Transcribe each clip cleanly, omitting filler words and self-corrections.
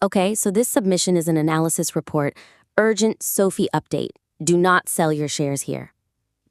Okay, so this submission is an analysis report. Urgent SOFI update. Do not sell your shares here.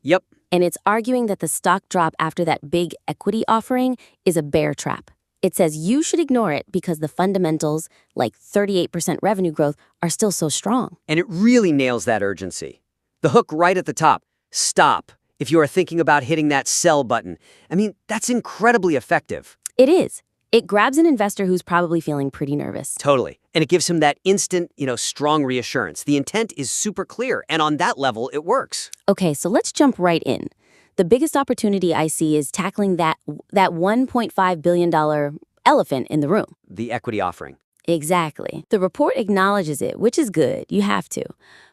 Yep. And it's arguing that the stock drop after that big equity offering is a bear trap. It says you should ignore it because the fundamentals, like 38% revenue growth, are still so strong. And it really nails that urgency. The hook right at the top. Stop if you are thinking about hitting that sell button. I mean, that's incredibly effective. It is. It grabs an investor who's probably feeling pretty nervous. Totally. And it gives him that instant, strong reassurance. The intent is super clear, and on that level, it works. Okay, so let's jump right in. The biggest opportunity I see is tackling that $1.5 billion elephant in the room. The equity offering. Exactly. The report acknowledges it, which is good. You have to.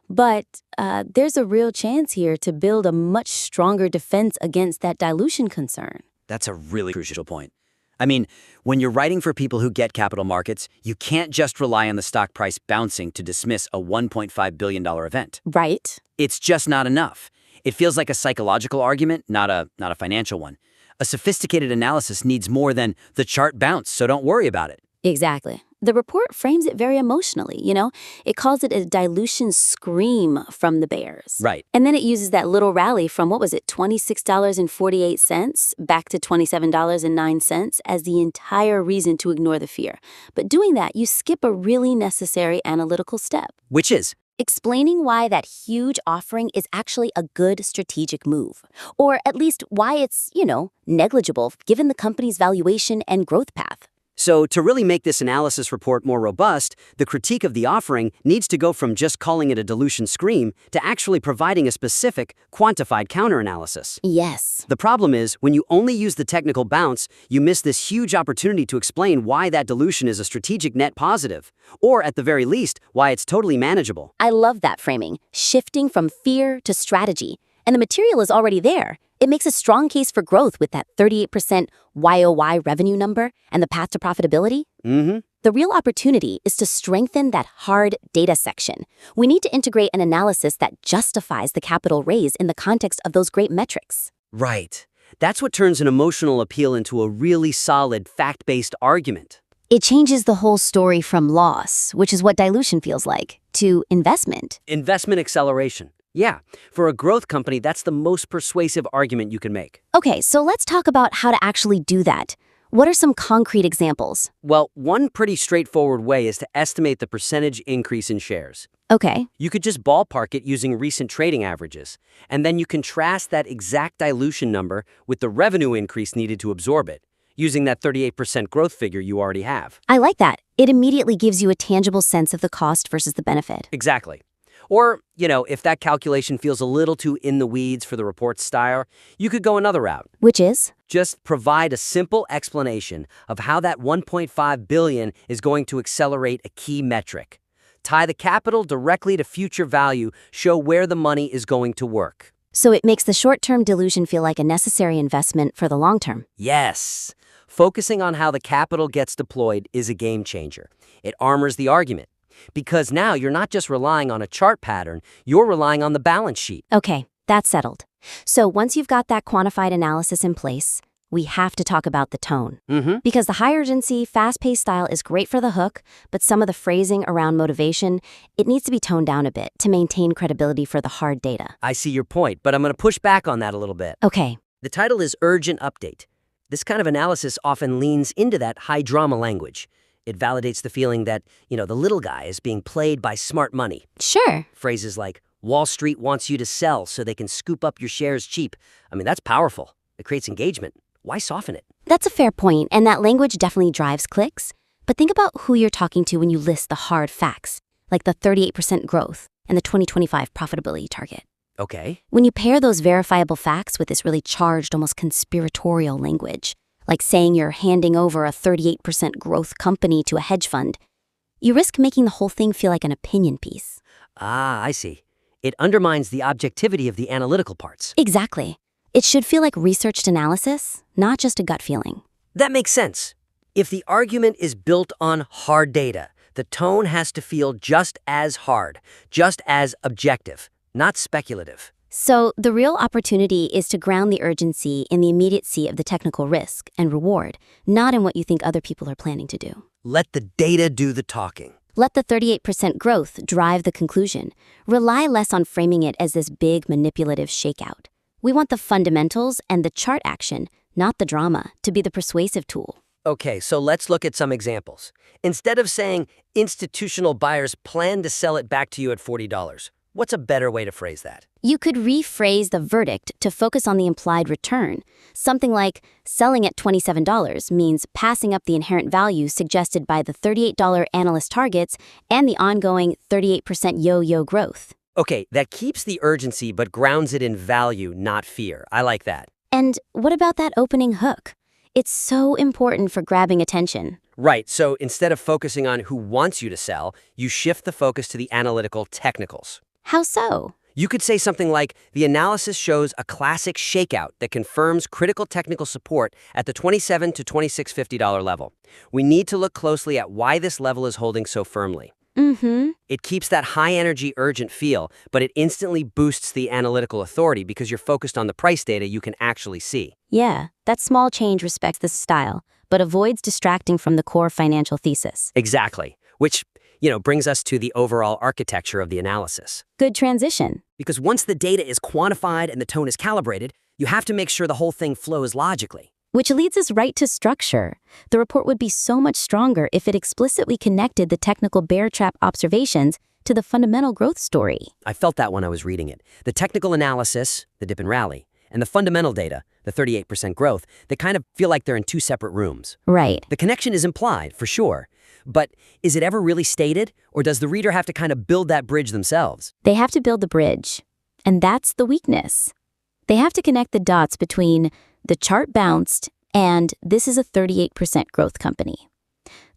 But there's a real chance here to build a much stronger defense against that dilution concern. That's a really crucial point. I mean, when you're writing for people who get capital markets, you can't just rely on the stock price bouncing to dismiss a $1.5 billion event. Right. It's just not enough. It feels like a psychological argument, not a financial one. A sophisticated analysis needs more than the chart bounce, so don't worry about it. Exactly. The report frames it very emotionally, It calls it a dilution scream from the bears. Right. And then it uses that little rally from, $26.48 back to $27.09 as the entire reason to ignore the fear. But doing that, you skip a really necessary analytical step. Which is? Explaining why that huge offering is actually a good strategic move. Or at least why it's, negligible given the company's valuation and growth path. So to really make this analysis report more robust, the critique of the offering needs to go from just calling it a dilution scream to actually providing a specific, quantified counter-analysis. Yes. The problem is, when you only use the technical bounce, you miss this huge opportunity to explain why that dilution is a strategic net positive, or at the very least, why it's totally manageable. I love that framing, shifting from fear to strategy. And the material is already there. It makes a strong case for growth with that 38% YOY revenue number and the path to profitability. Mm-hmm. The real opportunity is to strengthen that hard data section. We need to integrate an analysis that justifies the capital raise in the context of those great metrics. Right. That's what turns an emotional appeal into a really solid, fact-based argument. It changes the whole story from loss, which is what dilution feels like, to investment. Investment acceleration. Yeah, for a growth company, that's the most persuasive argument you can make. Okay, so let's talk about how to actually do that. What are some concrete examples? Well, one pretty straightforward way is to estimate the percentage increase in shares. Okay. You could just ballpark it using recent trading averages, and then you contrast that exact dilution number with the revenue increase needed to absorb it, using that 38% growth figure you already have. I like that. It immediately gives you a tangible sense of the cost versus the benefit. Exactly. Or, if that calculation feels a little too in the weeds for the report's style, you could go another route. Which is? Just provide a simple explanation of how that $1.5 billion is going to accelerate a key metric. Tie the capital directly to future value, show where the money is going to work. So it makes the short-term dilution feel like a necessary investment for the long term. Yes. Focusing on how the capital gets deployed is a game changer. It armors the argument. Because now you're not just relying on a chart pattern, you're relying on the balance sheet. Okay, that's settled. So once you've got that quantified analysis in place, we have to talk about the tone. Mm-hmm. Because the high urgency, fast-paced style is great for the hook, but some of the phrasing around motivation, it needs to be toned down a bit to maintain credibility for the hard data. I see your point, but I'm going to push back on that a little bit. Okay. The title is Urgent Update. This kind of analysis often leans into that high-drama language. It validates the feeling that, the little guy is being played by smart money. Sure. Phrases like, Wall Street wants you to sell so they can scoop up your shares cheap. I mean, that's powerful. It creates engagement. Why soften it? That's a fair point, and that language definitely drives clicks. But think about who you're talking to when you list the hard facts, like the 38% growth and the 2025 profitability target. Okay. When you pair those verifiable facts with this really charged, almost conspiratorial language, like saying you're handing over a 38% growth company to a hedge fund, you risk making the whole thing feel like an opinion piece. Ah, I see. It undermines the objectivity of the analytical parts. Exactly. It should feel like researched analysis, not just a gut feeling. That makes sense. If the argument is built on hard data, the tone has to feel just as hard, just as objective, not speculative. So the real opportunity is to ground the urgency in the immediacy of the technical risk and reward, not in what you think other people are planning to do. Let the data do the talking. Let the 38% growth drive the conclusion. Rely less on framing it as this big manipulative shakeout. We want the fundamentals and the chart action, not the drama, to be the persuasive tool. Okay, so let's look at some examples. Instead of saying institutional buyers plan to sell it back to you at $40, what's a better way to phrase that? You could rephrase the verdict to focus on the implied return. Something like, selling at $27 means passing up the inherent value suggested by the $38 analyst targets and the ongoing 38% yo-yo growth. Okay, that keeps the urgency but grounds it in value, not fear. I like that. And what about that opening hook? It's so important for grabbing attention. Right, so instead of focusing on who wants you to sell, you shift the focus to the analytical technicals. How so? You could say something like, the analysis shows a classic shakeout that confirms critical technical support at the $27 to $26.50 level. We need to look closely at why this level is holding so firmly. It keeps that high-energy, urgent feel, but it instantly boosts the analytical authority because you're focused on the price data you can actually see. Yeah, that small change respects the style, but avoids distracting from the core financial thesis. Exactly, which, brings us to the overall architecture of the analysis. Good transition. Because once the data is quantified and the tone is calibrated, you have to make sure the whole thing flows logically. Which leads us right to structure. The report would be so much stronger if it explicitly connected the technical bear trap observations to the fundamental growth story. I felt that when I was reading it. The technical analysis, the dip and rally, and the fundamental data, the 38% growth, they kind of feel like they're in two separate rooms. Right. The connection is implied, for sure. But is it ever really stated, or does the reader have to kind of build that bridge themselves? They have to build the bridge. And that's the weakness. They have to connect the dots between the chart bounced and this is a 38% growth company.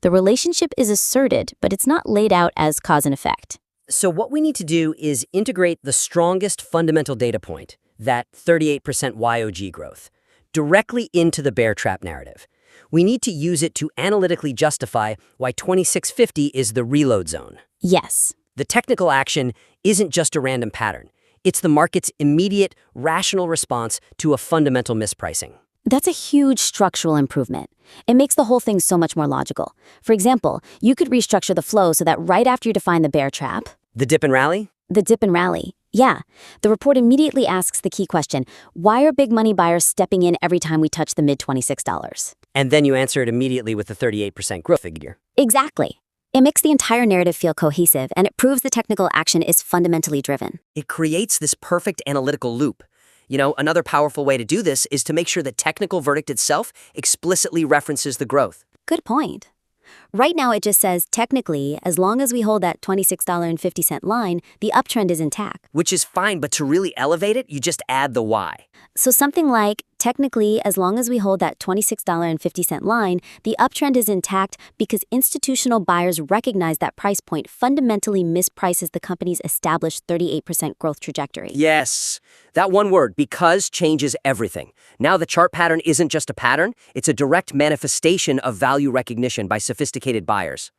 The relationship is asserted, but it's not laid out as cause and effect. So what we need to do is integrate the strongest fundamental data point, that 38% YOG growth, directly into the bear trap narrative. We need to use it to analytically justify why 2650 is the reload zone. Yes. The technical action isn't just a random pattern. It's the market's immediate, rational response to a fundamental mispricing. That's a huge structural improvement. It makes the whole thing so much more logical. For example, you could restructure the flow so that right after you define the bear trap, The dip and rally? the dip and rally, yeah, the report immediately asks the key question, why are big money buyers stepping in every time we touch the mid-$26? And then you answer it immediately with the 38% growth figure. Exactly. It makes the entire narrative feel cohesive, and it proves the technical action is fundamentally driven. It creates this perfect analytical loop. Another powerful way to do this is to make sure the technical verdict itself explicitly references the growth. Good point. Right now it just says, technically, as long as we hold that $26.50 line, the uptrend is intact. Which is fine, but to really elevate it, you just add the Y. So something like, technically, as long as we hold that $26.50 line, the uptrend is intact because institutional buyers recognize that price point fundamentally misprices the company's established 38% growth trajectory. Yes, that one word, because, changes everything. Now the chart pattern isn't just a pattern, it's a direct manifestation of value recognition by sophisticated buyers.